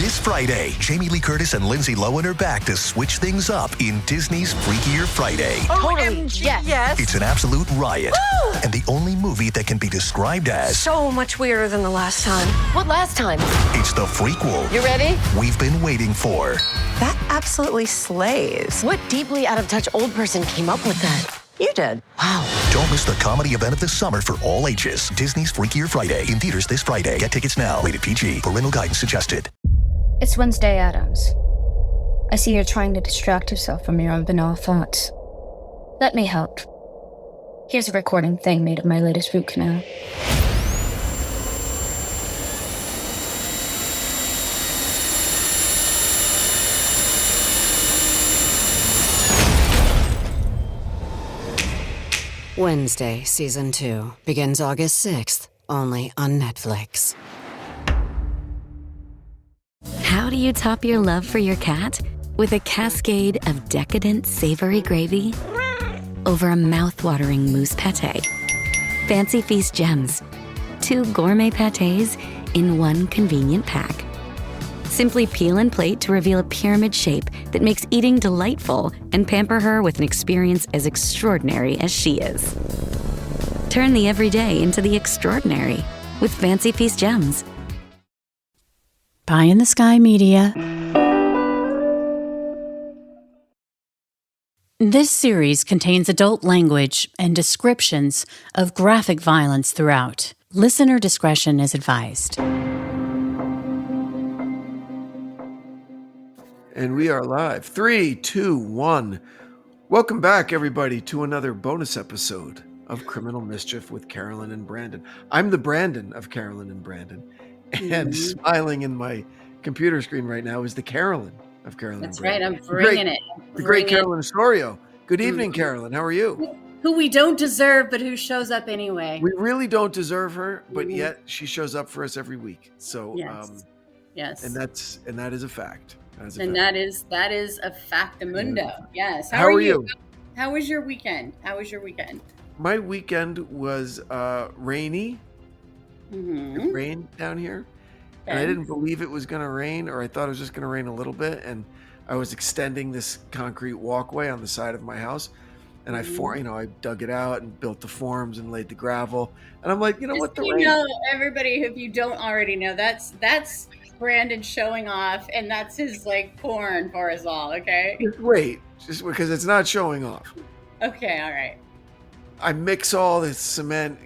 This Friday, Jamie Lee Curtis and Lindsay Lohan are back to switch things up in Disney's Freakier Friday. Totally, yes. It's an absolute riot, and the only movie that can be described as So much weirder than the last time. What last time? it's the frequel You ready? we've been waiting for. That absolutely slays. What deeply out of touch old person came up with that? You did. Wow. Don't miss the comedy event of the summer for all ages. Disney's Freakier Friday in theaters this Friday. Get tickets now. Rated PG. Parental guidance suggested. It's Wednesday, Addams. I see you're trying to distract yourself from your own banal thoughts. Let me help. Here's a recording thing made of my latest root canal. Wednesday, Season 2, begins August 6th, only on Netflix. How do you top your love for your cat? With a cascade of decadent savory gravy over a mouth-watering mousse pâté. Fancy Feast gems. 2 gourmet pâtés in one convenient pack. Simply peel and plate to reveal a pyramid shape that makes eating delightful and pamper her with an experience as extraordinary as she is. Turn the everyday into the extraordinary with Fancy Feast gems. Pie in the Sky Media. This series contains adult language and descriptions of graphic violence throughout. Listener discretion is advised. And we are live. 3, 2, 1. Welcome back, everybody, to another bonus episode of Criminal Mischief with Carolyn and Branden. I'm the Branden of Carolyn and Branden. And smiling in my computer screen right now is the Carolyn of Carolyn That's and Branden. right. I'm bringing it. The great Carolyn Osorio. Good evening, Carolyn. How are you? Who we don't deserve, but who shows up anyway. We really don't deserve her, but yet she shows up for us every week. So, yes. And that is a fact. That is a factamundo. Yes. How are you? How was your weekend? My weekend was rainy. It rained down here. And I didn't believe it was going to rain, or I thought it was just going to rain a little bit. And I was extending this concrete walkway on the side of my house. And I dug it out and built the forms and laid the gravel. And I'm like, everybody, if you don't already know, that's Brandon showing off, and that's his porn for us all. Okay. Wait, just because it's not showing off. Okay. All right. I mix all this cement,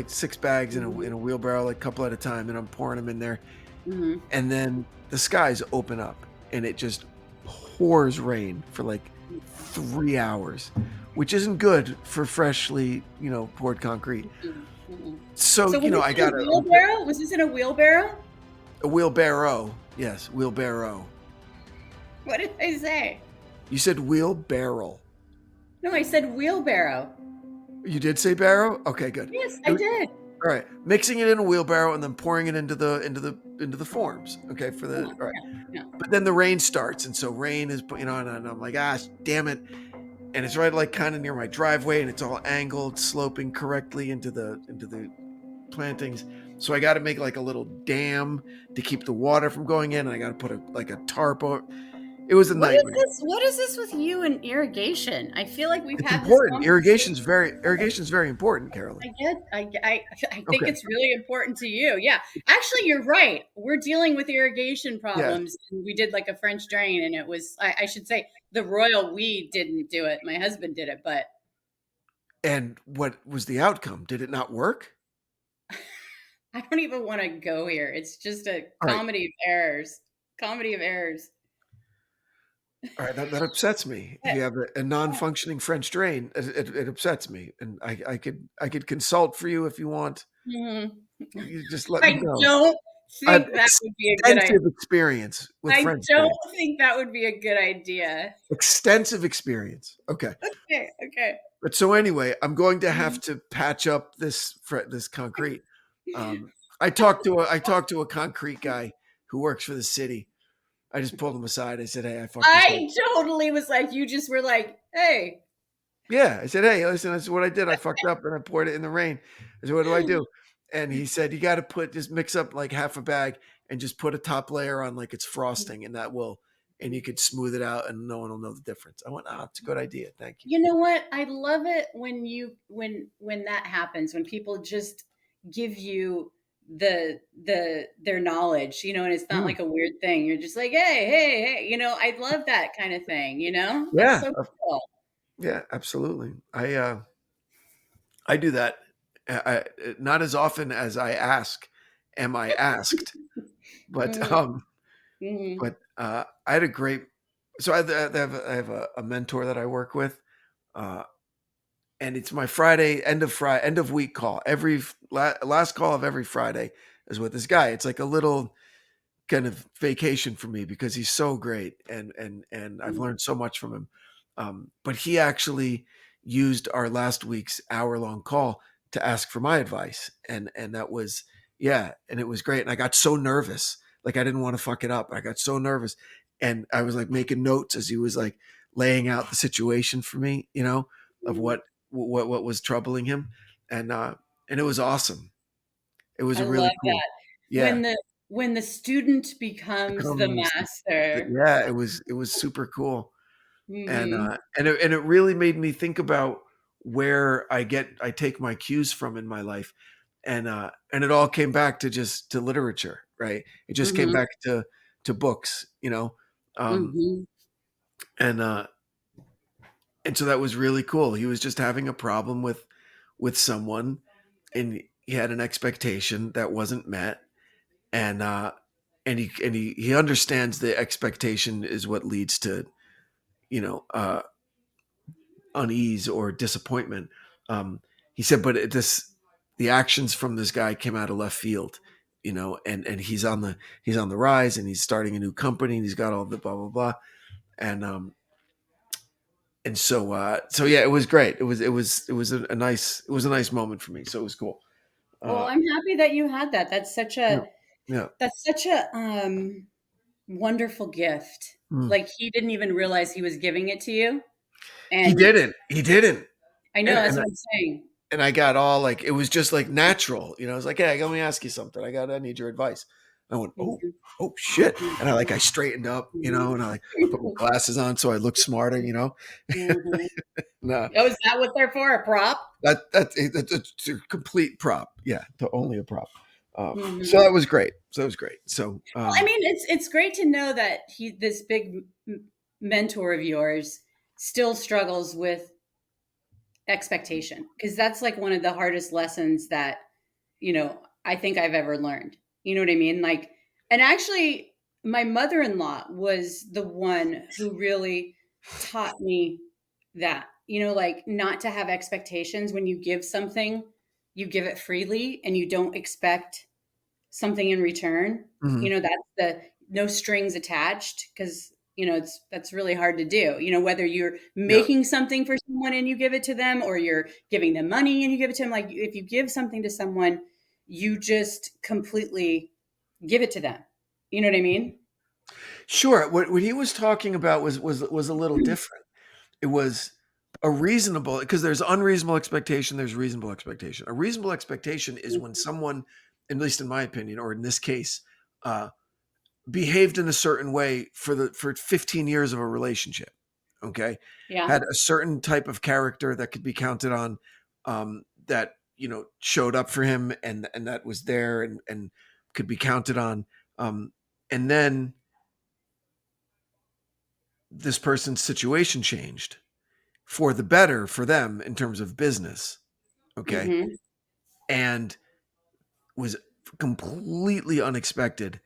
6 bags in a wheelbarrow, a couple at a time, and I'm pouring them in there. And then the skies open up, and it just pours rain for 3 hours, which isn't good for freshly, poured concrete. So I got a wheelbarrow. Was this in a wheelbarrow? A wheelbarrow. Yes, wheelbarrow. What did I say? You said wheelbarrow. No, I said wheelbarrow. You did say barrow? Okay, good. Yes, I did. All right, mixing it in a wheelbarrow and then pouring it into the forms. Okay, for the all right. Yeah. But then the rain starts, and so rain is and I'm like, damn it, and it's right kind of near my driveway, and it's all angled, sloping correctly into the plantings. So I got to make a little dam to keep the water from going in, and I got to put a tarp over. It was a nightmare. What is this with you and irrigation? I feel like we've had important. This Irrigation's very important, Carolyn. I think it's really important to you. Yeah. Actually, you're right. We're dealing with irrigation problems. Yeah. We did a French drain, and it was, I should say, the royal we didn't do it. My husband did it, but. And what was the outcome? Did it not work? I don't even want to go here. It's just a comedy of errors. All right, that upsets me. If you have a non-functioning French drain, it upsets me, and I could consult for you if you want. You just let me know. I don't think that would be a good idea. Experience with French drains. I don't think that would be a good idea. Extensive experience. Okay. Okay. But so anyway, I'm going to have to patch up this concrete. I talked to a concrete guy who works for the city. I just pulled him aside. I said, "Hey, I fucked this up." Totally was you just were "Hey." Yeah, I said, "Hey, listen, this is what I did. I fucked up and I poured it in the rain." I said, "What do I do?" And he said, you got to just mix up like half a bag and just put a top layer on like it's frosting, and and you could smooth it out and no one will know the difference. I went, it's a good idea. Thank you. You know what? I love it when that happens, when people just give you their knowledge, and it's not like a weird thing. You're just like, hey, I love that kind of thing, That's Yeah. so cool. Yeah, absolutely. I do that. Not as often as am I asked, but I had a great. So I have a mentor that I work with, and it's my end of week call. Every last call of every Friday is with this guy. It's like a little kind of vacation for me because he's so great, and I've learned so much from him. But he actually used our last week's hour-long call to ask for my advice, and that was and it was great. And I got so nervous, like I didn't want to fuck it up. I got so nervous, and I was like making notes as he was like laying out the situation for me, of what was troubling him, and it was awesome. It was I really love cool. that. Yeah. When the student becomes the master. Yeah, it was super cool. And Mm-hmm. it really made me think about where I take my cues from in my life. And it all came back to literature, right? It just came back to books, Mm-hmm. and so that was really cool. He was just having a problem with someone, and he had an expectation that wasn't met, and he understands the expectation is what leads to unease or disappointment. He said, but the actions from this guy came out of left field, and he's on the rise, and he's starting a new company, and he's got all the blah blah blah, and so yeah, it was great. It was a nice moment for me. So it was cool. Well, I'm happy that you had that. That's such a Yeah. wonderful gift. Mm. Like he didn't even realize he was giving it to you. He And didn't. I know, that's what I'm saying. And I got all like, it was just like natural, I was like, hey, let me ask you something. I need your advice. And I went, oh shit. And I straightened up, and I put my glasses on so I look smarter, Mm-hmm. No. Oh, is that what they're for? A prop? That's a complete prop. Yeah. Only a prop. So that was great. So, I mean, it's great to know that this big mentor of yours still struggles with expectation, because that's like one of the hardest lessons that I think I've ever learned. You know what I mean? Like, and actually my mother-in-law was the one who really taught me that, like not to have expectations. When you give something, you give it freely and you don't expect something in return. That's the no strings attached, because that's really hard to do. Whether you're making something for someone and you give it to them, or you're giving them money and you give it to them. Like if you give something to someone, you just completely give it to them. You know what I mean? Sure. What he was talking about was a little different. It was a reasonable, because there's unreasonable expectation, there's reasonable expectation. A reasonable expectation is when someone, at least in my opinion, or in this case, behaved in a certain way for 15 years of a relationship. Okay. Yeah. Had a certain type of character that could be counted on, that, showed up for him and that was there and could be counted on. And then this person's situation changed for the better for them in terms of business. Okay. Mm-hmm. And was completely unexpected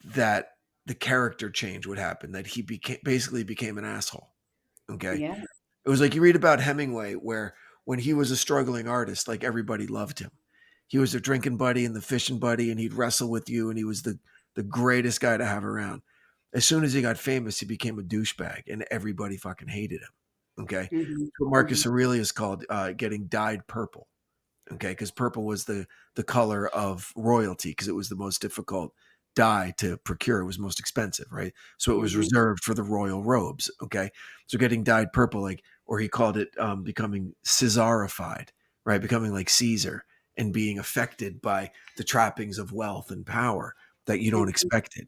that the character change would happen, that he basically became an asshole. Okay. Yeah. It was like you read about Hemingway, where when he was a struggling artist, like everybody loved him. He was the drinking buddy and the fishing buddy, and he'd wrestle with you, and he was the greatest guy to have around. As soon as he got famous, he became a douchebag, and everybody fucking hated him. Okay. Mm-hmm. What Marcus Aurelius called getting dyed purple. Okay. Because purple was the color of royalty, because it was the most difficult dye to procure. It was most expensive, right? So it was reserved for the royal robes. Okay. So getting dyed purple, like, or he called it becoming Caesarified, right? Becoming like Caesar. and being affected by the trappings of wealth and power that you don't expect it,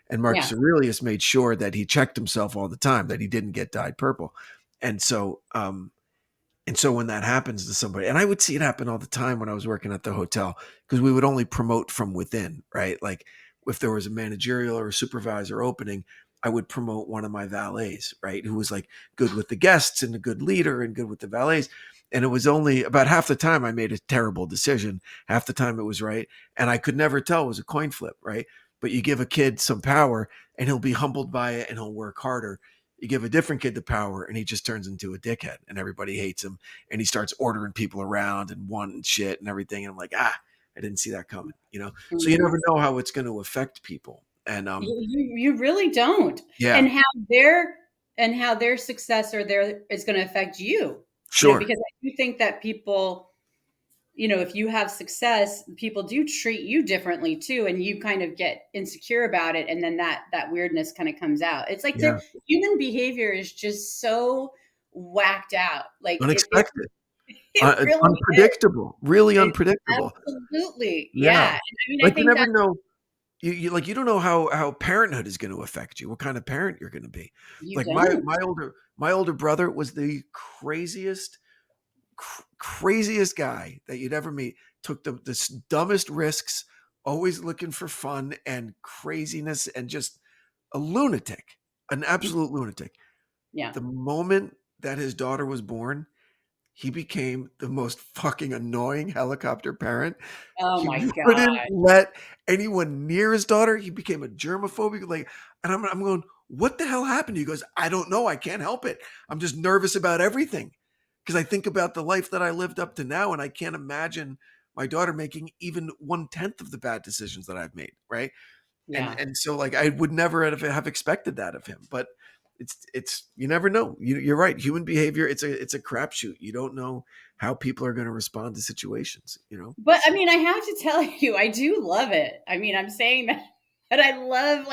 And Marcus Aurelius made sure that he checked himself all the time, that he didn't get dyed purple. And so when that happens to somebody, and I would see it happen all the time when I was working at the hotel, because we would only promote from within, right? Like if there was a managerial or a supervisor opening, I would promote one of my valets, right? Who was like good with the guests and a good leader and good with the valets. And it was only about half the time I made a terrible decision. Half the time it was right. And I could never tell it was a coin flip, right? But you give a kid some power and he'll be humbled by it and he'll work harder. You give a different kid the power and he just turns into a dickhead and everybody hates him and he starts ordering people around and wanting shit and everything. And I'm like, I didn't see that coming, So you never know how it's going to affect people. And you really don't. Yeah. And how their success is going to affect you. Sure. Because I do think that people, if you have success, people do treat you differently too, and you kind of get insecure about it, and then that weirdness kind of comes out. It's like the human behavior is just so whacked out, like unexpected, it really unpredictable, really unpredictable. Absolutely, yeah. I mean, like I think you never know. You don't know how parenthood is going to affect you. What kind of parent you're going to be. Like my older brother was the craziest guy that you'd ever meet. Took the dumbest risks, always looking for fun and craziness, and just a lunatic, an absolute lunatic. Yeah. The moment that his daughter was born, he became the most fucking annoying helicopter parent. Oh my God. He wouldn't let anyone near his daughter. He became a germophobic. And I'm going, what the hell happened? He goes, I don't know. I can't help it. I'm just nervous about everything. Because I think about the life that I lived up to now, and I can't imagine my daughter making even 1/10 of the bad decisions that I've made. Right. Yeah. And so I would never have expected that of him, but it's you never know. You're right. Human behavior, it's a crapshoot. You don't know how people are going to respond to situations, But I mean, I have to tell you, I do love it. I mean, I'm saying that, but I love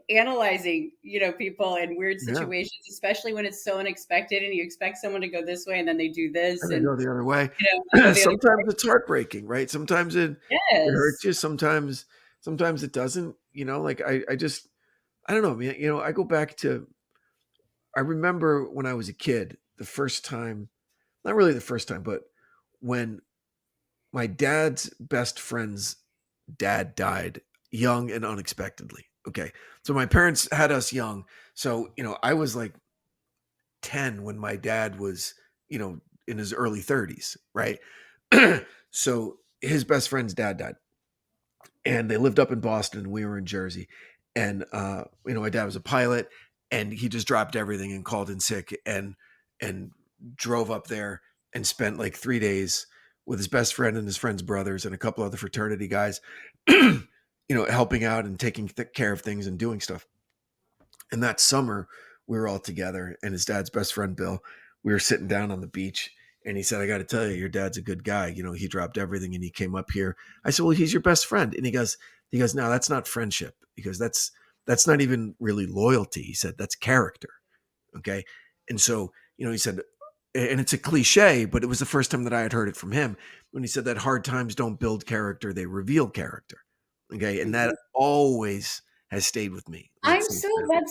analyzing, people in weird situations, especially when it's so unexpected and you expect someone to go this way and then they do this and they go the other way. Sometimes it's heartbreaking, right? Sometimes it hurts you. Sometimes it doesn't. I don't know, man. I go back to. I remember when I was a kid, the first time, not really the first time, but when my dad's best friend's dad died young and unexpectedly. Okay. So my parents had us young. So, I was like 10 when my dad was, in his early 30s. Right. So his best friend's dad died and they lived up in Boston and we were in Jersey. And, my dad was a pilot and he just dropped everything and called in sick and drove up there and spent like 3 days with his best friend and his friend's brothers and a couple other fraternity guys, helping out and taking care of things and doing stuff. And that summer we were all together and his dad's best friend, Bill, we were sitting down on the beach and he said, I got to tell you, your dad's a good guy. He dropped everything and he came up here. I said, well, he's your best friend. And he goes, no, that's not friendship, because that's not even really loyalty. He said, that's character. Okay. And so, he said, and it's a cliche, but it was the first time that I had heard it from him when he said that hard times don't build character, they reveal character. Okay. And that always has stayed with me. That's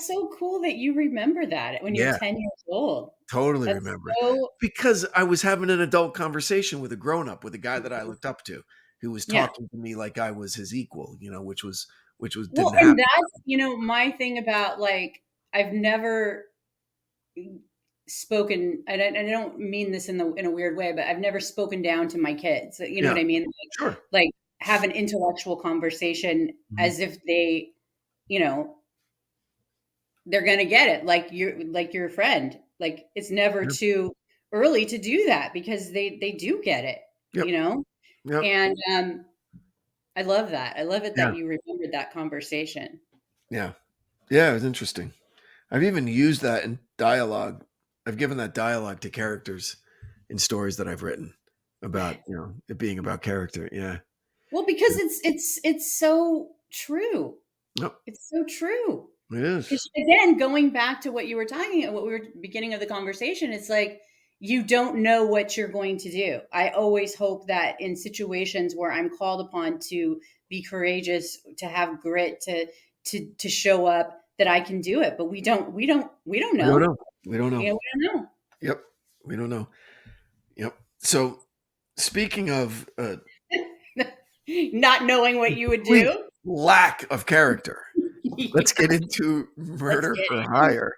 so cool that you remember that when you're 10 years old. Totally remember it. Because I was having an adult conversation with a grown-up, with a guy that I looked up to, who was talking to me like I was his equal, which was well, and that's my thing about I've never spoken, and I don't mean this in a weird way, but I've never spoken down to my kids. You know what I mean? Sure. Have an intellectual conversation as if they, they're going to get it. Like your friend, it's never too early to do that because they do get it, Yep. And, I love that. I love it that you remembered that conversation. Yeah. Yeah. It was interesting. I've even used that in dialogue. I've given that dialogue to characters in stories that I've written about, it being about character. Yeah. Well, because it's so true. Yep. It's so true. It is. Again, going back to what you were talking about, what we were beginning of the conversation, it's like, you don't know what you're going to do. I always hope that in situations where I'm called upon to be courageous, to have grit, to show up, that I can do it. But we don't know. We don't know. We don't know. We don't know. Yep. We don't know. Yep. So speaking of not knowing what you would do, lack of character, let's get into Murder for Hire.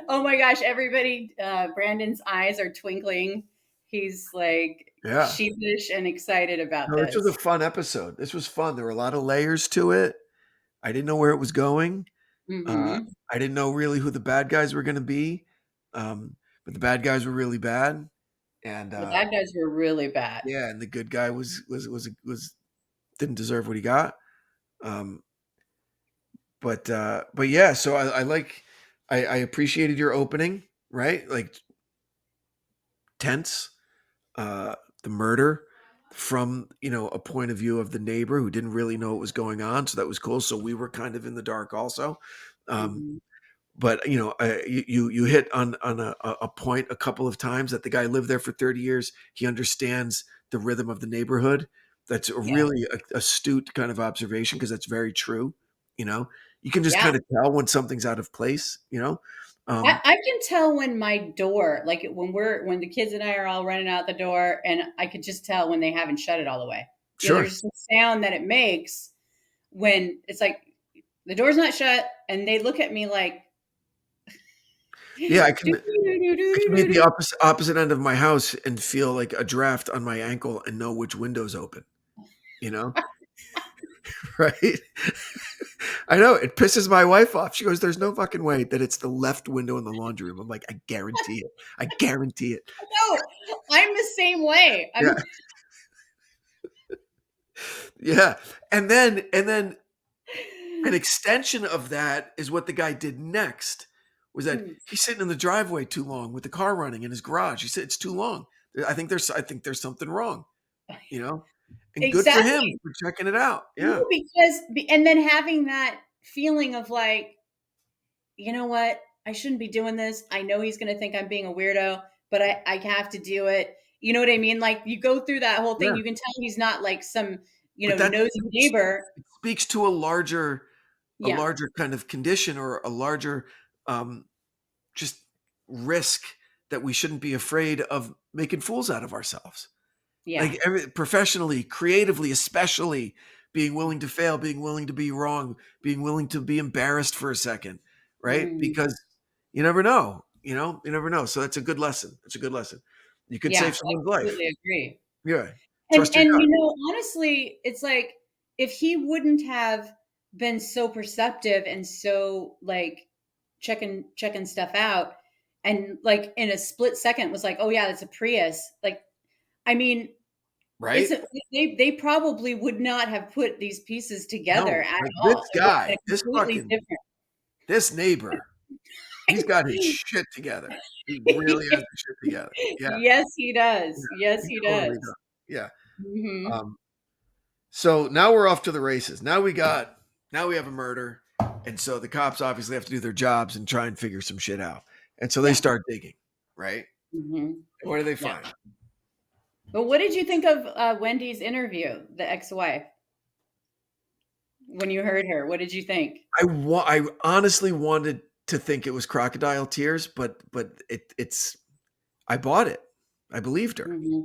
Oh my gosh, everybody, Brandon's eyes are twinkling. He's like sheepish and excited about this. This was a fun episode. This was fun. There were a lot of layers to it. I didn't know where it was going. I didn't know really who the bad guys were going to be. But the bad guys were really bad. And the bad guys were really bad. Yeah, and the good guy was didn't deserve what he got. But yeah, so I appreciated your opening, right? Like tense, the murder from, a point of view of the neighbor who didn't really know what was going on. So that was cool. So we were kind of in the dark also. But you hit on a point a couple of times that the guy lived there for 30 years. He understands the rhythm of the neighborhood. That's a really astute kind of observation, because that's very true. You can just kind of tell when something's out of place. I can tell when my door, like when the kids and I are all running out the door, and I could just tell when they haven't shut it all the way. Sure. There's a sound that it makes when it's like the door's not shut, and they look at me like. Yeah, I can be at the opposite end of my house and feel like a draft on my ankle and know which window's open. Right? I know, it pisses my wife off. She goes, "There's no fucking way that it's the left window in the laundry room." I'm like, "I guarantee it. I guarantee it." No, I'm the same way. Yeah. And then an extension of that is what the guy did next. Was that he's sitting in the driveway too long with the car running in his garage. He said it's too long. I think there's something wrong, and exactly. Good for him for checking it out. Yeah, no, and then having that feeling of like, you know what, I shouldn't be doing this. I know he's going to think I'm being a weirdo, but I have to do it. You know what I mean? Like you go through that whole thing. Yeah. You can tell he's not like some nosy neighbor. It speaks to a larger kind of condition, or a larger just risk that we shouldn't be afraid of making fools out of ourselves. Yeah. Like professionally, creatively, especially being willing to fail, being willing to be wrong, being willing to be embarrassed for a second, right? Because you never know, you never know. So that's a good lesson. It's a good lesson. You could save someone's life. I absolutely agree. Yeah. And honestly, it's like if he wouldn't have been so perceptive and so like checking stuff out, and like in a split second was like, oh yeah, that's a Prius. Like, I mean, right? They probably would not have put these pieces together at all. This guy, this neighbor, he's got his shit together. He really has his shit together. Yeah. Yes, he does. Yeah, yes, he totally does. Yeah. Mm-hmm. So now we're off to the races. Now we have a murder. And so the cops obviously have to do their jobs and try and figure some shit out. And so they start digging, right? Mm-hmm. What do they find? Yeah. But what did you think of Wendy's interview, the ex-wife? When you heard her, what did you think? I honestly wanted to think it was crocodile tears, but it's I bought it. I believed her. Mm-hmm.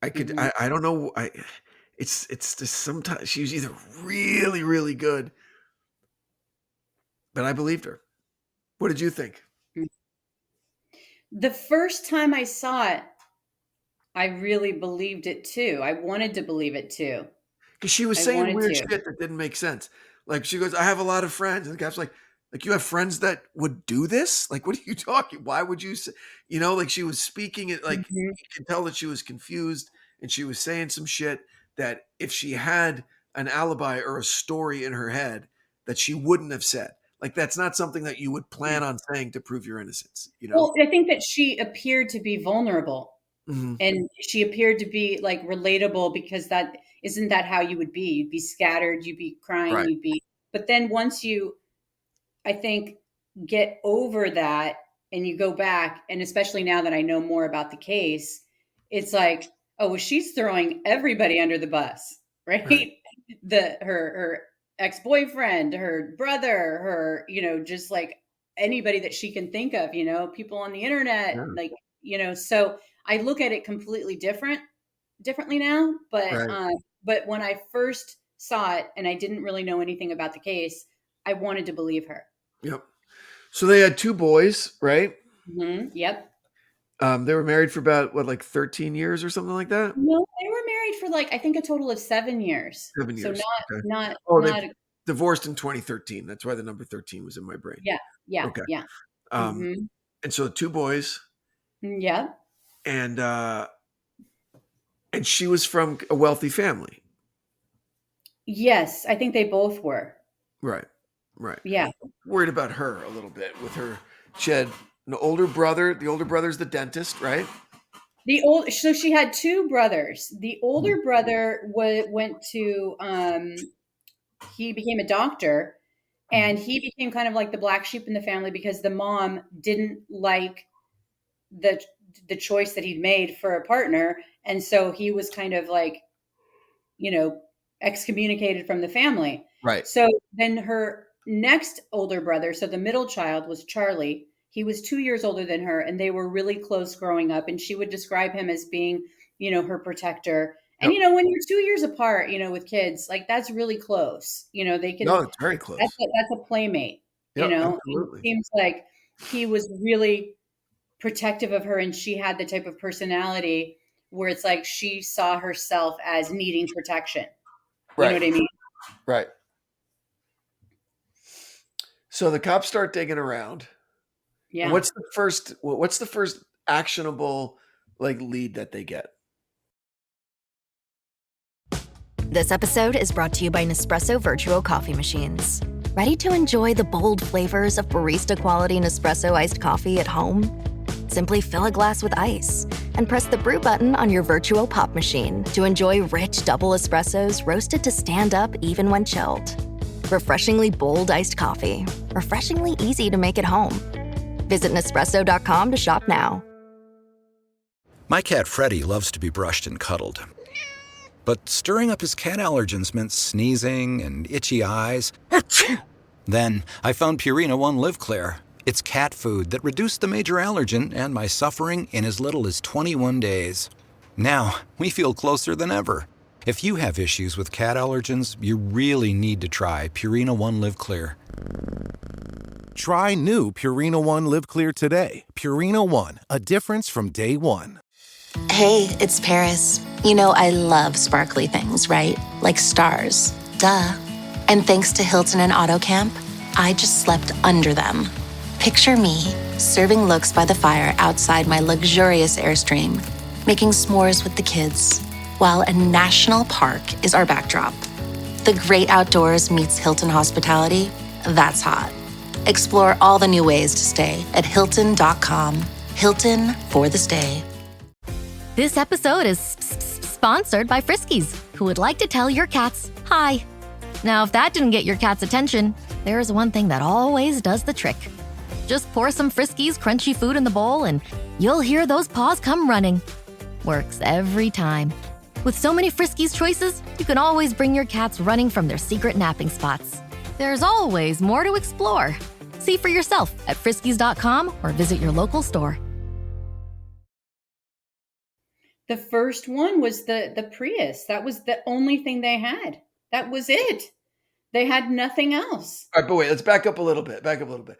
I could. Mm-hmm. I don't know. It's just sometimes she was either really, really good, but I believed her. What did you think? The first time I saw it, I really believed it too. I wanted to believe it too. Because she was saying weird shit that didn't make sense. Like she goes, "I have a lot of friends," and the guy's like you have friends that would do this? Like, what are you talking? Why would you say? Like she was speaking it like you can tell that she was confused, and she was saying some shit that if she had an alibi or a story in her head that she wouldn't have said. Like that's not something that you would plan on saying to prove your innocence. Well, I think that she appeared to be vulnerable. Mm-hmm. And she appeared to be like relatable, because that isn't that how you would be? You'd be scattered, you'd be crying, right. But then once you, I think, get over that and you go back, and especially now that I know more about the case, it's like, oh, well, she's throwing everybody under the bus, right? Her ex-boyfriend, her brother, her, just like anybody that she can think of, people on the internet, like, so I look at it completely differently now. But when I first saw it and I didn't really know anything about the case, I wanted to believe her. Yep. So they had 2 boys, right? Mm-hmm. Yep. They were married for about 13 years or something like that. No, they were married for like, I think, a total of 7 years. 7 So years. Okay. not They divorced in 2013. That's why the number 13 was in my brain. Yeah. Okay. Yeah. And so 2 boys, Yeah. and she was from a wealthy family. Yes, I think they both were. Right. Yeah. Worried about her a little bit with her. She had an older brother. The older brother's the dentist, right? So she had 2 brothers. The older brother went to he became a doctor, and he became kind of like the black sheep in the family because the mom didn't like the choice that he'd made for a partner, and so he was kind of like, excommunicated from the family. Right. So then her next older brother, so the middle child, was Charlie. He was 2 years older than her, and they were really close growing up. And she would describe him as being, her protector. And, when you're 2 years apart, with kids, like that's really close. They can. No, it's very close. That's a playmate. Absolutely. It seems like he was really protective of her, and she had the type of personality where it's like she saw herself as needing protection. You know what I mean? Right. So the cops start digging around. Yeah. And what's the first actionable lead that they get? This episode is brought to you by Nespresso Virtuo Coffee Machines. Ready to enjoy the bold flavors of barista quality Nespresso iced coffee at home? Simply fill a glass with ice and press the brew button on your Virtuo Pop machine to enjoy rich double espressos roasted to stand up even when chilled. Refreshingly bold iced coffee. Refreshingly easy to make at home. Visit Nespresso.com to shop now. My cat Freddie loves to be brushed and cuddled. But stirring up his cat allergens meant sneezing and itchy eyes. Then I found Purina One Live Clear. It's cat food that reduced the major allergen and my suffering in as little as 21 days. Now, we feel closer than ever. If you have issues with cat allergens, you really need to try Purina One Live Clear. Try new Purina One Live Clear today. Purina One, a difference from day one. Hey, it's Paris. I love sparkly things, right? Like stars. Duh. And thanks to Hilton and AutoCamp, I just slept under them. Picture me, serving looks by the fire outside my luxurious Airstream, making s'mores with the kids, while a national park is our backdrop. The great outdoors meets Hilton hospitality. That's hot. Explore all the new ways to stay at Hilton.com. Hilton for the stay. This episode is sponsored by Friskies, who would like to tell your cats hi. Now, if that didn't get your cat's attention, there is one thing that always does the trick. Just pour some Friskies crunchy food in the bowl and you'll hear those paws come running. Works every time. With so many Friskies choices, you can always bring your cats running from their secret napping spots. There's always more to explore. See for yourself at friskies.com or visit your local store. The first one was the Prius. That was the only thing they had. That was it. They had nothing else. All right, but wait, let's back up a little bit.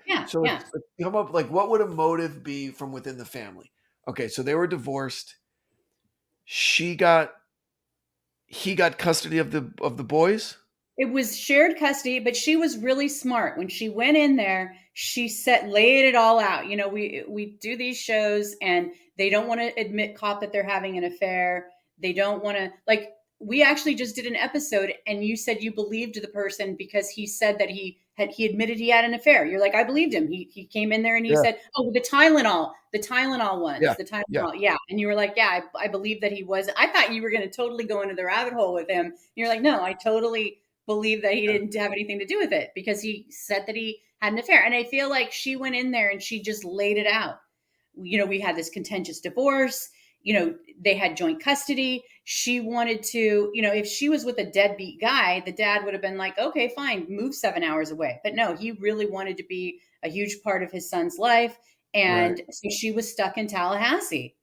Yeah. So let's come up, what would a motive be from within the family? Okay, so they were divorced. He got custody of the boys. It was shared custody, but she was really smart. When she went in there, she laid it all out. We do these shows and they don't want to admit cop that they're having an affair. They don't want to, we actually just did an episode and you said you believed the person because he said that he admitted he had an affair. You're like, I believed him. He came in there and he said, oh, the Tylenol ones, the Tylenol. Yeah. And you were like, yeah, I believe that he was. I thought you were going to totally go into the rabbit hole with him. And you're like, no, I totally believe that he didn't have anything to do with it because he said that he had an affair. And I feel like she went in there and she just laid it out. We had this contentious divorce. They had joint custody. She wanted to, if she was with a deadbeat guy, the dad would have been like, okay, fine, move 7 hours away. But no, he really wanted to be a huge part of his son's life. And so she was stuck in Tallahassee,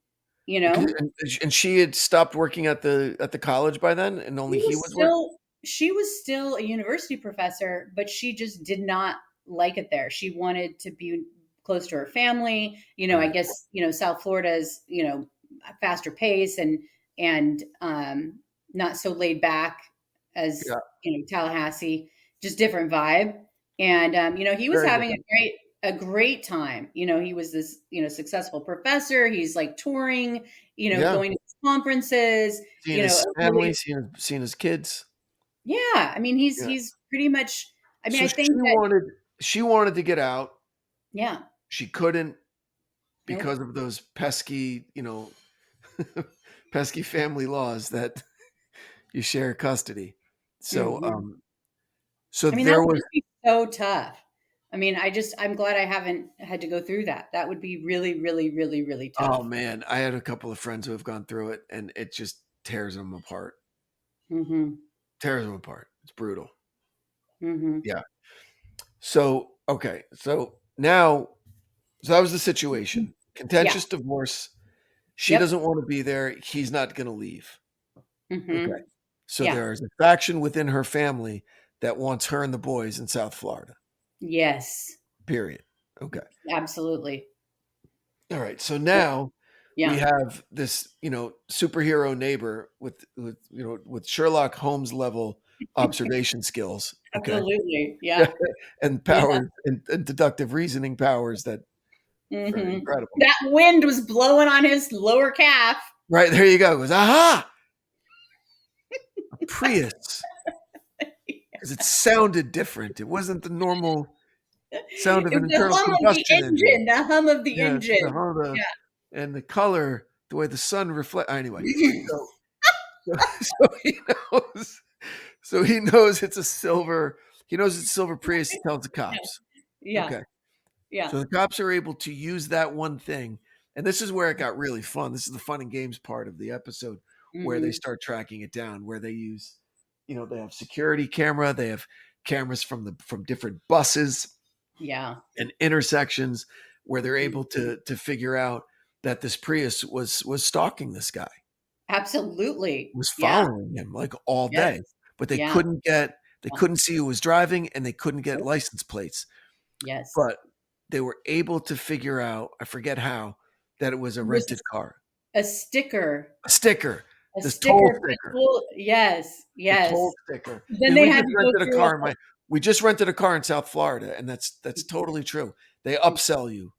And she had stopped working at the college by then, and only he was working? She was still a university professor, but she just did not like it there. She wanted to be close to her family. I guess, South Florida is, a faster pace and not so laid back as, Tallahassee, just different vibe. And, he was having a great time. He was this, successful professor. He's like touring, going to conferences, seeing his family, seeing his kids. Yeah. I mean, he's pretty much, I mean, So I think she wanted to get out. Yeah. She couldn't because of those pesky, pesky family laws that you share custody. So, so I mean, there that would was be so tough. I mean, I'm glad I haven't had to go through that. That would be really, really, really, really tough. Oh man, I had a couple of friends who have gone through it, and it just tears them apart. Tears them apart. It's brutal. Yeah. So okay, so now, that was the situation. Contentious divorce. She doesn't want to be there. He's not going to leave. Okay. So there is a faction within her family that wants her and the boys in South Florida. Yes. Period. Okay. Absolutely. All right. So now we have this, superhero neighbor with Sherlock Holmes level observation skills. Okay? Absolutely. Yeah. And powers and deductive reasoning powers that are incredible. That wind was blowing on his lower calf. Right. There you go. It goes, aha! A Prius. Because it sounded different. It wasn't the normal sound of an internal combustion engine. The hum of the engine. The hum and the color, the way the sun reflects. Anyway, so he knows. So he knows it's a silver. He knows it's a silver Prius. He tells the cops. Yeah. Okay. Yeah. So the cops are able to use that one thing, and this is where it got really fun. This is the fun and games part of the episode, where they start tracking it down. Where they use, they have security camera. They have cameras from different buses. Yeah. And intersections where they're able to figure out that this Prius was stalking this guy. Absolutely. Was following him like all day. But they couldn't see who was driving, and they couldn't get license plates. Yes. But they were able to figure out, I forget how, that it was a rented car. A sticker. A sticker. A toll sticker. Yes. Yes. The toll sticker. Then they had rented a car we just rented a car in South Florida, and that's totally true. They upsell you.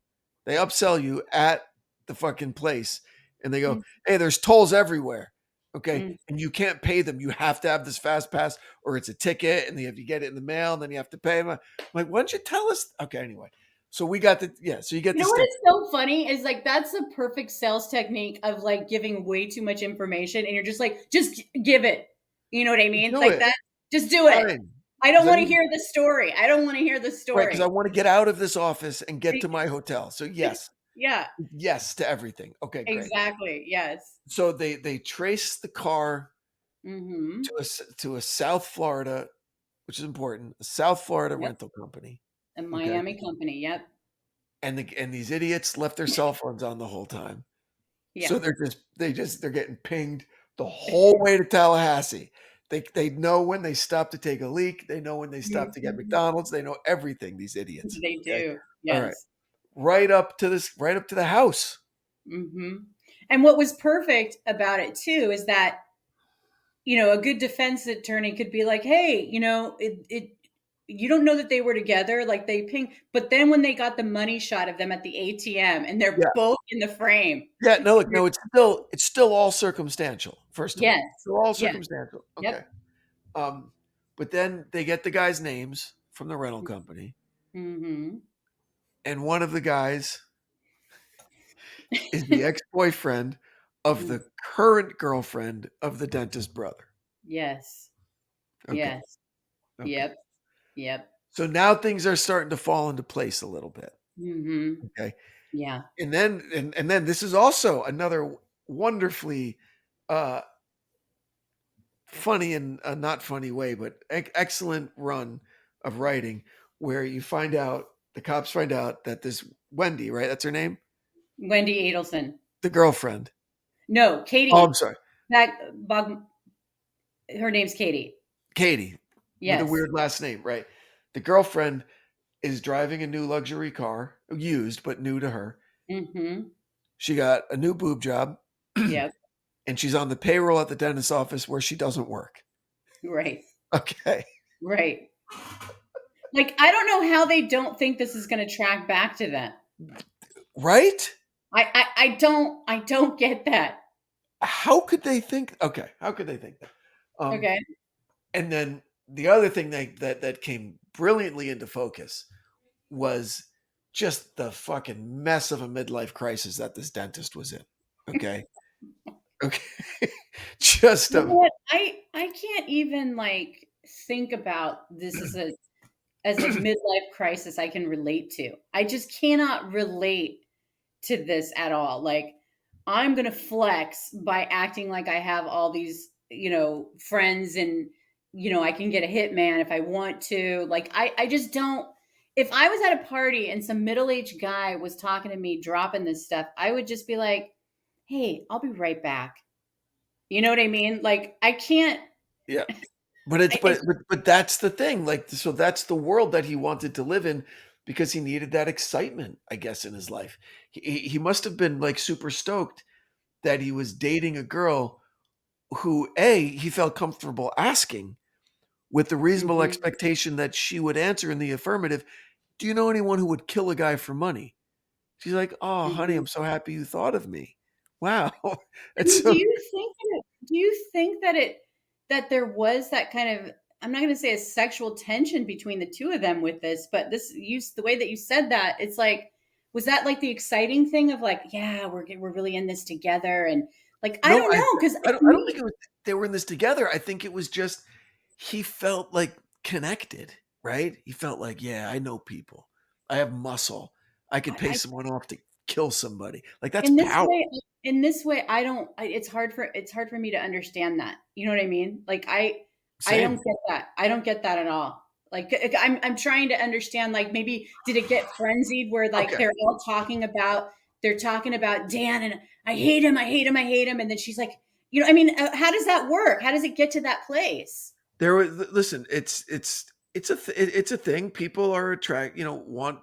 They upsell you at the fucking place, and they go, hey, there's tolls everywhere. Okay. And you can't pay them. You have to have this fast pass, or it's a ticket, and you have to get it in the mail, and then you have to pay them. I'm like, why don't you tell us? Okay. Anyway. So we got so you get what is so funny is like, that's a perfect sales technique of like giving way too much information, and you're just like, just give it. You know what I mean? Just do it. Fine. I don't want to hear the story. I don't want to hear the story. Right, because I want to get out of this office and get to my hotel. So yes. Yeah. Yes to everything. Okay, great. Exactly. Yes. So they trace the car to a South Florida, which is important, a South Florida rental company. A Miami company, yep. And these idiots left their cell phones on the whole time. Yeah. So they're getting pinged the whole way to Tallahassee. They know when they stop to take a leak. They know when they stop to get McDonald's. They know everything, these idiots. They do. Yes. All right. Right up to the house. And what was perfect about it too is that, a good defense attorney could be like, hey, you don't know that they were together, like they ping, but then when they got the money shot of them at the ATM and they're both in the frame. Yeah, no, it's still all circumstantial. First of all, it's still all circumstantial. Okay. Yep. But then they get the guys' names from the rental company, and one of the guys is the ex-boyfriend of the current girlfriend of the dentist brother. Yes. Okay. Yes. Okay. Yep. Yep. So now things are starting to fall into place a little bit. Mm-hmm. Okay. Yeah. And then this is also another wonderfully funny and not funny way, but excellent run of writing where the cops find out that this Wendy, right? That's her name? Wendy Adelson. The girlfriend. No, Katie. Oh, I'm sorry. Her name's Katie. Katie. Yes. With a weird last name, right? The girlfriend is driving a new luxury car, used, but new to her. Mm-hmm. She got a new boob job. Yep. And she's on the payroll at the dentist's office where she doesn't work. Right. Okay. Right. Like, I don't know how they don't think this is going to track back to them. Right? I don't get that. How could they think? Okay. How could they think that? Okay. And then the other thing that came brilliantly into focus was just the fucking mess of a midlife crisis that this dentist was in. Okay. Okay. Just You know what? I can't even like think about this as a midlife crisis I can relate to. I just cannot relate to this at all. Like, I'm going to flex by acting like I have all these, friends and, I can get a hitman if I want to. Like, I just don't. If I was at a party and some middle-aged guy was talking to me, dropping this stuff, I would just be like, hey, I'll be right back. You know what I mean? Like, I can't. Yeah. But that's the thing. Like, so that's the world that he wanted to live in because he needed that excitement, I guess, in his life. He must have been like super stoked that he was dating a girl who he felt comfortable asking with the reasonable expectation that she would answer in the affirmative. Do you know anyone who would kill a guy for money? She's like, oh, honey, I'm so happy you thought of me. Wow. Do you think that there was that kind of, I'm not going to say a sexual tension between the two of them with this, but the way that you said that, it's like, was that like the exciting thing of like, yeah, we're really in this together, and like I don't know, because I don't think it was they were in this together. I think it was just he felt like connected, right? He felt like, yeah, I know people. I have muscle. I could pay someone off to kill somebody. Like that's power. In this way, it's hard for me to understand that. You know what I mean? Like I don't get that. I don't get that at all. Like I'm trying to understand, like, maybe did it get frenzied where like they're talking about Dan and I hate him. And then she's like, I mean, how does that work? How does it get to that place? Listen, it's a thing. People are want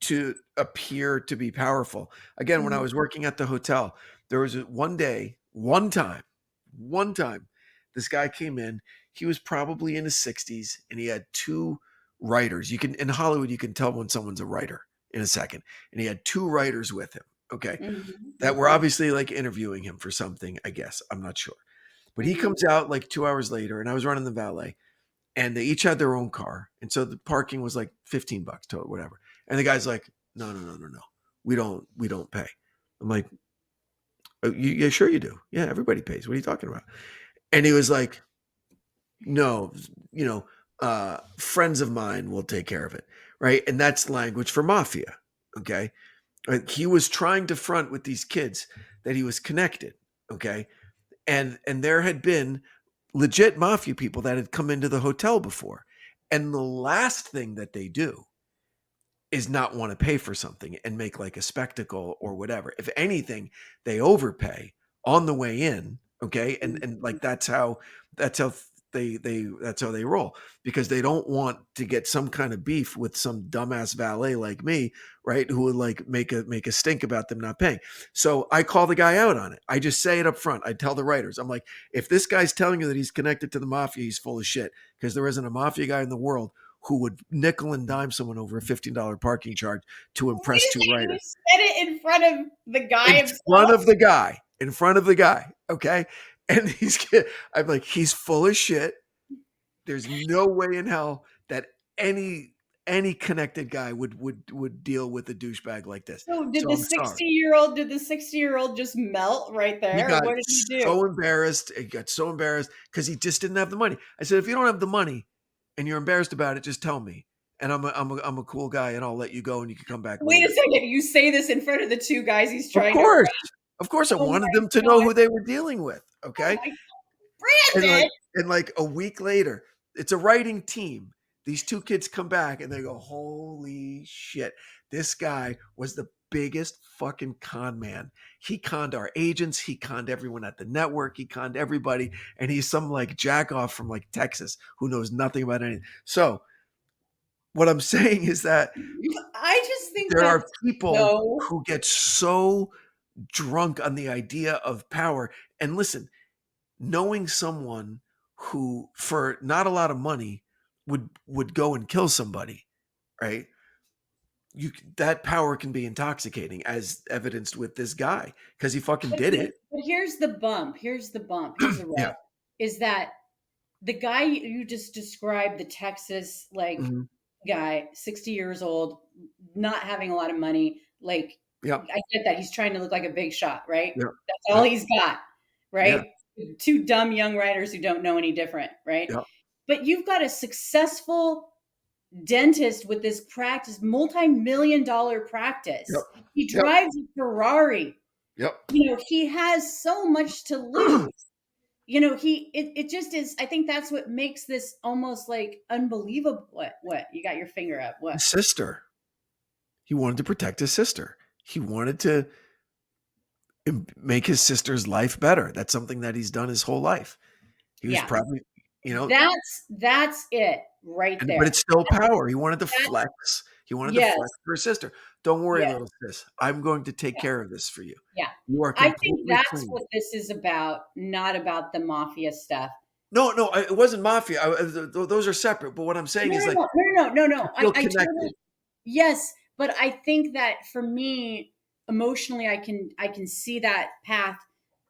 to appear to be powerful. Again, when I was working at the hotel, there was one time, this guy came in. He was probably in his 60s and he had two writers. In Hollywood, you can tell when someone's a writer in a second. And he had two writers with him. Okay. That were obviously like interviewing him for something, I guess. I'm not sure. But he comes out like 2 hours later and I was running the valet and they each had their own car. And so the parking was like $15 to whatever. And the guy's like, no. We don't pay. I'm like, oh, yeah, sure you do. Yeah, everybody pays. What are you talking about? And he was like, no, friends of mine will take care of it. Right. And that's language for mafia. Okay. He was trying to front with these kids that he was connected. Okay. And there had been legit mafia people that had come into the hotel before. And the last thing that they do is not want to pay for something and make like a spectacle or whatever. If anything, they overpay on the way in. Okay. And like, that's how they roll, because they don't want to get some kind of beef with some dumbass valet like me, right? Who would like make a stink about them not paying. So I call the guy out on it. I just say it up front. I tell the writers, I'm like, if this guy's telling you that he's connected to the mafia, he's full of shit, because there isn't a mafia guy in the world who would nickel and dime someone over a $15 parking charge to impress two writers. You said it in front of the guy In front of the guy. Okay. And I'm like, he's full of shit. There's no way in hell that any connected guy would deal with a douchebag like this. So did the 60-year-old just melt right there? What did he do? He got so embarrassed because he just didn't have the money. I said, if you don't have the money, and you're embarrassed about it, just tell me. And I'm a cool guy, and I'll let you go, and you can come back Wait later. a second. You say this in front of the two guys he's Of trying to course. arrest? Of course, I Oh wanted my them to know God. who they were dealing with, okay? Oh my And Branden! like a week later, it's a writing team. These two kids come back and they go, holy shit, this guy was the biggest fucking con man. He conned our agents. He conned everyone at the network. He conned everybody. And he's some like jack off from like Texas who knows nothing about anything. So what I'm saying is that I just think there are that's people so... who get so drunk on the idea of power. And listen, knowing someone who for not a lot of money would go and kill somebody, right? That power can be intoxicating, as evidenced with this guy, because he fucking did it. But here's the bump. Here's the rub. Yeah. Is that the guy you just described, the Texas Mhm. guy, 60 years old, not having a lot of money. Like, Yeah. I get that he's trying to look like a big shot, right? Yeah. That's all Yeah. he's got, right? Two dumb young writers who don't know any different, right? Yeah. But you've got a successful dentist with this practice, multi-million-dollar practice. Yep. He Yep. drives a Ferrari. Yep. He has so much to lose. It just is. I think that's what makes this almost like unbelievable. What? You got your finger up. What? His sister. He wanted to protect his sister. He wanted to make his sister's life better. That's something that he's done his whole life. He was probably, That's it right there. But it's still power. He wanted to flex. He wanted to flex for his sister. Don't worry, little sis. I'm going to take care of this for you. Yeah. You are I completely think that's clean. what this is about, not about the mafia stuff. No, it wasn't mafia. Those are separate. But what I'm saying is like, no. feel connected. Yes, but I think that for me, emotionally, I can see that path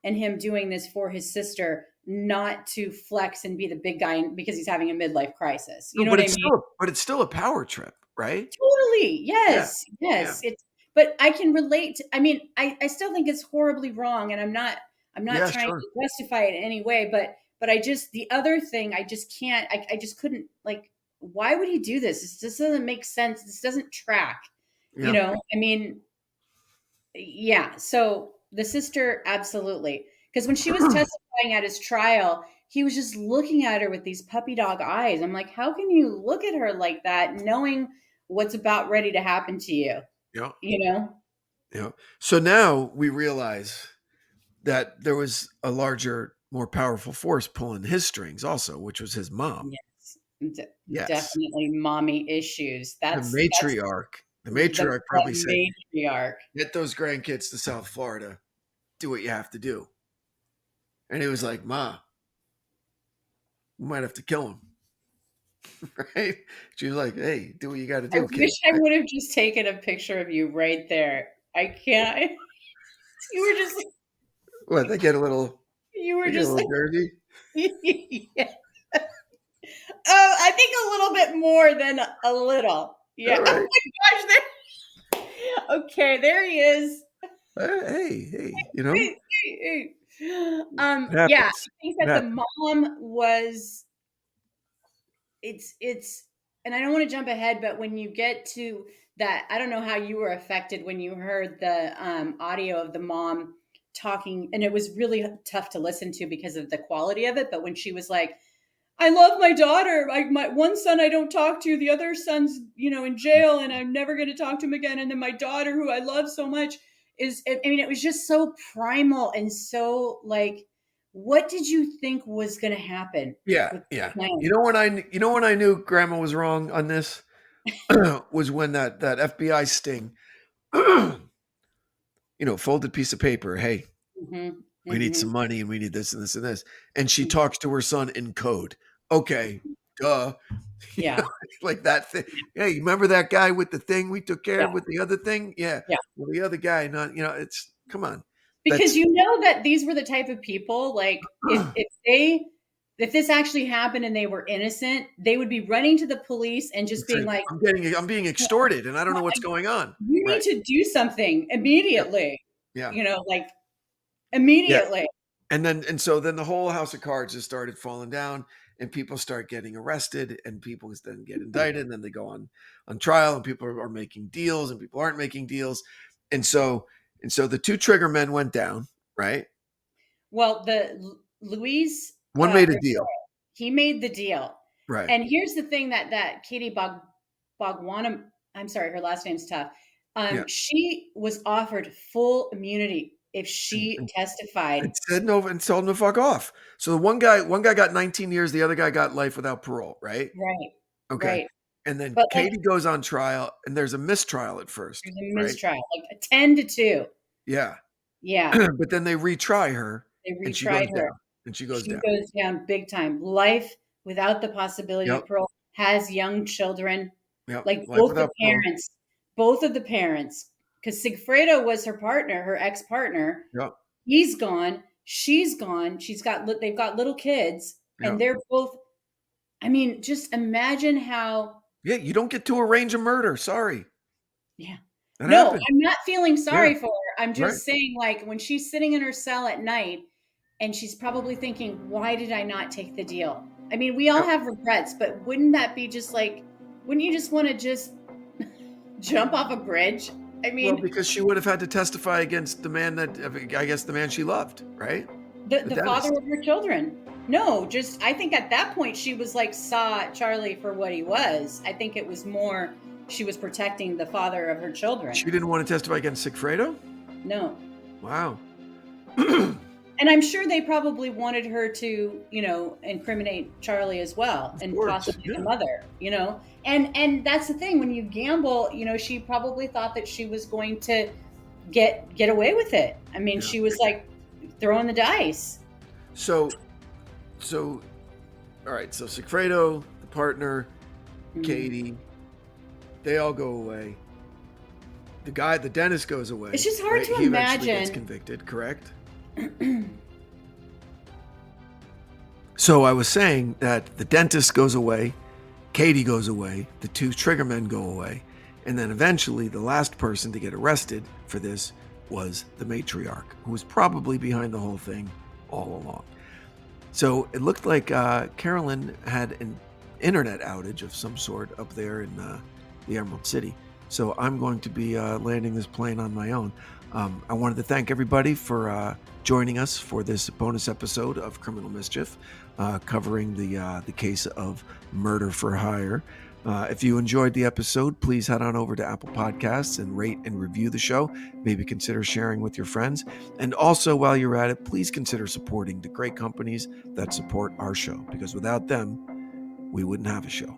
and him doing this for his sister, not to flex and be the big guy because he's having a midlife crisis. You know what I mean? But it's still a power trip, right? Totally. Yes. Yeah. Yes. Yeah. But I can relate to, I still think it's horribly wrong, and I'm not trying to justify it in any way, but I just, the other thing, I just can't, I just couldn't, like, why would he do this? This doesn't make sense. This doesn't track, yeah. So the sister, absolutely. Because when she was testifying at his trial, he was just looking at her with these puppy dog eyes. I'm like, how can you look at her like that, knowing what's about ready to happen to you? Yeah. Yeah. So now we realize that there was a larger, more powerful force pulling his strings also, which was his mom. Yes. Definitely mommy issues. That's the matriarch. The matriarch probably said, matriarch. Get those grandkids to South Florida. Do what you have to do. And it was like, Ma, we might have to kill him. Right? She was like, hey, do what you got to do. I wish I would have just taken a picture of you right there. I can't. You were just... What, they get a little... You were just like... dirty? Yeah. Oh, I think a little bit more than a little. Yeah. Right. Oh my gosh. Okay, there he is. Hey, Hey. Yeah, I think that the mom was... It's and I don't want to jump ahead, but when you get to that, I don't know how you were affected when you heard the audio of the mom talking, and it was really tough to listen to because of the quality of it. But when she was like, I love my daughter. My one son I don't talk to, the other son's, in jail, and I'm never going to talk to him again. And then my daughter, who I love so much, it was just so primal and so like, what did you think was going to happen? Yeah. You know when I knew Grandma was wrong on this was when that FBI sting, folded piece of paper. Hey, we need some money, and we need this and this and this. And she talks to her son in code. Okay, duh. Yeah, like that thing. Hey, remember that guy with the thing we took care of with the other thing? Yeah. Well, the other guy, not. It's come on. Because that these were the type of people, like, if this actually happened and they were innocent, they would be running to the police and just being like, I'm being extorted and I don't know what's going on. You need to do something immediately. Yeah. Immediately. Yeah. And so then the whole house of cards just started falling down. and people start getting arrested, and people then get indicted, and then they go on trial, and people are making deals, and people aren't making deals. And so the two trigger men went down, right? Well, the Luis one made a deal. He made the deal. Right. And here's the thing that Katie Bogwanam, I'm sorry, her last name's tough. She was offered full immunity if she testified. It said no, and told him to fuck off. So one guy got 19 years, the other guy got life without parole, right? Right. Okay. Right. And then Katie goes on trial, and there's a mistrial at first. There's a mistrial, like a 10-2. Yeah. Yeah. But then they retry her. They retried her. And she goes down. She goes down big time. Life without the possibility of parole, has young children. Yep. Like Life both of the parents, because Sigfredo was her partner, her ex-partner. Yep. He's gone. She's gone. They've got little kids, and they're both. I mean, just imagine how. Yeah, you don't get to arrange a murder. Sorry. Yeah. That No, happened. I'm not feeling sorry for her. I'm just saying, like, when she's sitting in her cell at night, and she's probably thinking, "Why did I not take the deal?" I mean, we all have regrets, but wouldn't that be just like? Wouldn't you just want to just jump off a bridge? I mean, well, because she would have had to testify against the man the man she loved, right? The father of her children. No, just I think at that point she was like saw Charlie for what he was. I think it was more she was protecting the father of her children. She didn't want to testify against Sigfredo? No. Wow. And I'm sure they probably wanted her to, incriminate Charlie as well, and possibly the mother, And that's the thing, when you gamble, she probably thought that she was going to get away with it. I mean, she was like throwing the dice. So all right, so Sigfredo, the partner, Katie, they all go away. The dentist goes away. It's just hard to he imagine. Eventually gets convicted, correct? So I was saying that the dentist goes away, Katie goes away, the two trigger men go away, and then eventually the last person to get arrested for this was the matriarch, who was probably behind the whole thing all along. So it looked like Carolyn had an internet outage of some sort up there in the Emerald City. So I'm going to be landing this plane on my own. I wanted to thank everybody for joining us for this bonus episode of Criminal Mischief, covering the case of murder for hire. If you enjoyed the episode, please head on over to Apple Podcasts and rate and review the show. Maybe consider sharing with your friends. And also, while you're at it, please consider supporting the great companies that support our show, because without them, we wouldn't have a show.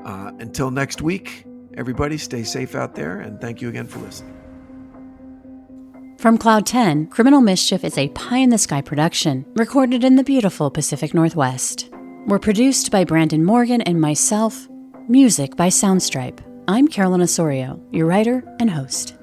Until next week, everybody stay safe out there, and thank you again for listening. From Cloud 10, Criminal Mischief is a pie-in-the-sky production, recorded in the beautiful Pacific Northwest. We're produced by Brandon Morgan and myself. Music by Soundstripe. I'm Carolyn Osorio, your writer and host.